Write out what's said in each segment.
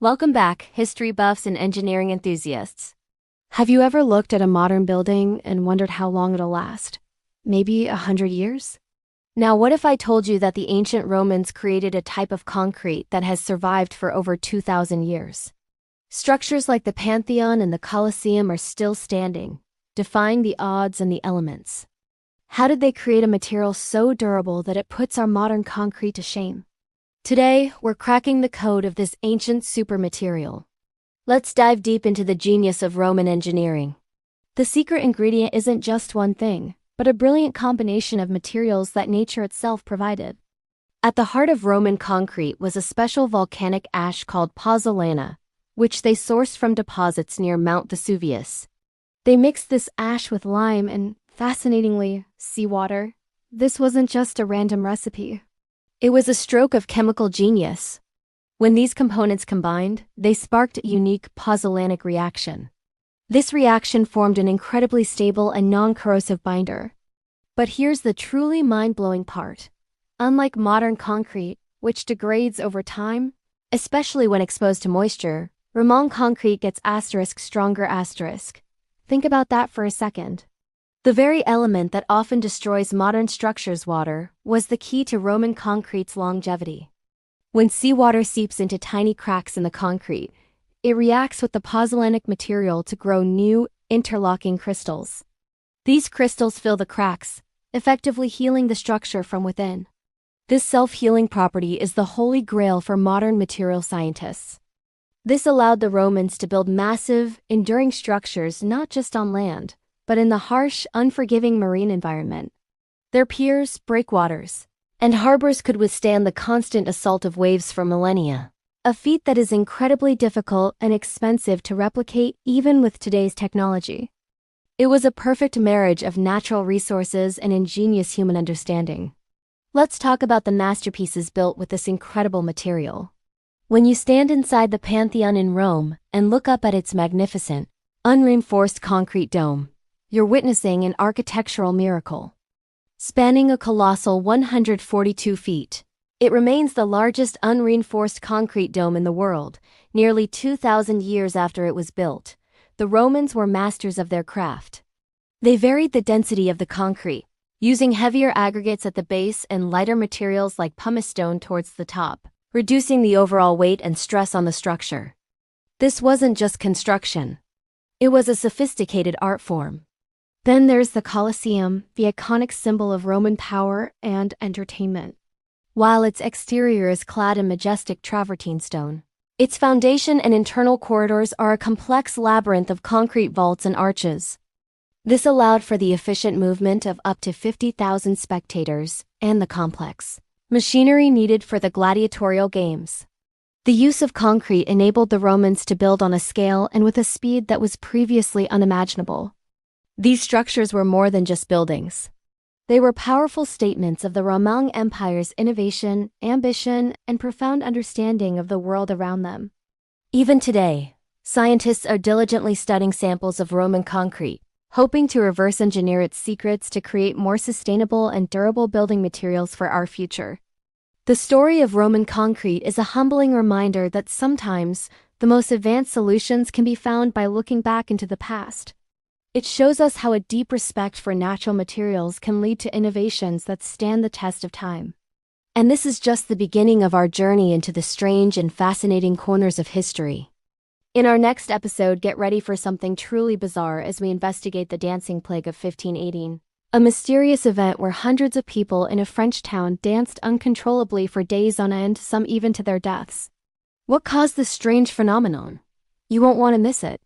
Welcome back, history buffs and engineering enthusiasts. Have you ever looked at a modern building and wondered how long it'll last? Maybe 100 years? Now, what if I told you that the ancient Romans created a type of concrete that has survived for over 2,000 years? Structures like the Pantheon and the Colosseum are still standing, defying the odds and the elements. How did they create a material so durable that it puts our modern concrete to shame? Today, we're cracking the code of this ancient supermaterial. Let's dive deep into the genius of Roman engineering. The secret ingredient isn't just one thing, but a brilliant combination of materials that nature itself provided. At the heart of Roman concrete was a special volcanic ash called pozzolana, which they sourced from deposits near Mount Vesuvius. They mixed this ash with lime and, fascinatingly, seawater. This wasn't just a random recipe. It was a stroke of chemical genius. When these components combined, they sparked a unique pozzolanic reaction. This reaction formed an incredibly stable and non-corrosive binder. But here's the truly mind-blowing part. Unlike modern concrete, which degrades over time, especially when exposed to moisture, Roman concrete gets stronger. Think about that for a second. The very element that often destroys modern structures, water, was the key to Roman concrete's longevity. When seawater seeps into tiny cracks in the concrete, it reacts with the pozzolanic material to grow new, interlocking crystals. These crystals fill the cracks, effectively healing the structure from within. This self-healing property is the holy grail for modern material scientists. This allowed the Romans to build massive, enduring structures not just on land, but in the harsh, unforgiving marine environment. Their piers, breakwaters, and harbors could withstand the constant assault of waves for millennia, a feat that is incredibly difficult and expensive to replicate even with today's technology. It was a perfect marriage of natural resources and ingenious human understanding. Let's talk about the masterpieces built with this incredible material. When you stand inside the Pantheon in Rome and look up at its magnificent, unreinforced concrete dome, you're witnessing an architectural miracle. Spanning a colossal 142 feet, it remains the largest unreinforced concrete dome in the world. Nearly 2,000 years after it was built, the Romans were masters of their craft. They varied the density of the concrete, using heavier aggregates at the base and lighter materials like pumice stone towards the top, reducing the overall weight and stress on the structure. This wasn't just construction. It was a sophisticated art form. Then there's the Colosseum, the iconic symbol of Roman power and entertainment. While its exterior is clad in majestic travertine stone, its foundation and internal corridors are a complex labyrinth of concrete vaults and arches. This allowed for the efficient movement of up to 50,000 spectators and the complex machinery needed for the gladiatorial games. The use of concrete enabled the Romans to build on a scale and with a speed that was previously unimaginable. These structures were more than just buildings. They were powerful statements of the Roman Empire's innovation, ambition, and profound understanding of the world around them. Even today, scientists are diligently studying samples of Roman concrete, hoping to reverse engineer its secrets to create more sustainable and durable building materials for our future. The story of Roman concrete is a humbling reminder that sometimes the most advanced solutions can be found by looking back into the past. It shows us how a deep respect for natural materials can lead to innovations that stand the test of time. And this is just the beginning of our journey into the strange and fascinating corners of history. In our next episode, get ready for something truly bizarre as we investigate the dancing plague of 1518, a mysterious event where hundreds of people in a French town danced uncontrollably for days on end, some even to their deaths. What caused this strange phenomenon? You won't want to miss it.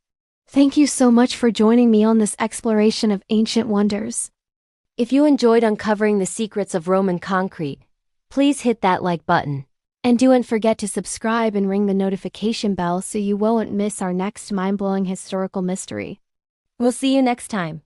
Thank you so much for joining me on this exploration of ancient wonders. If you enjoyed uncovering the secrets of Roman concrete, please hit that like button. And don't forget to subscribe and ring the notification bell so you won't miss our next mind-blowing historical mystery. We'll see you next time.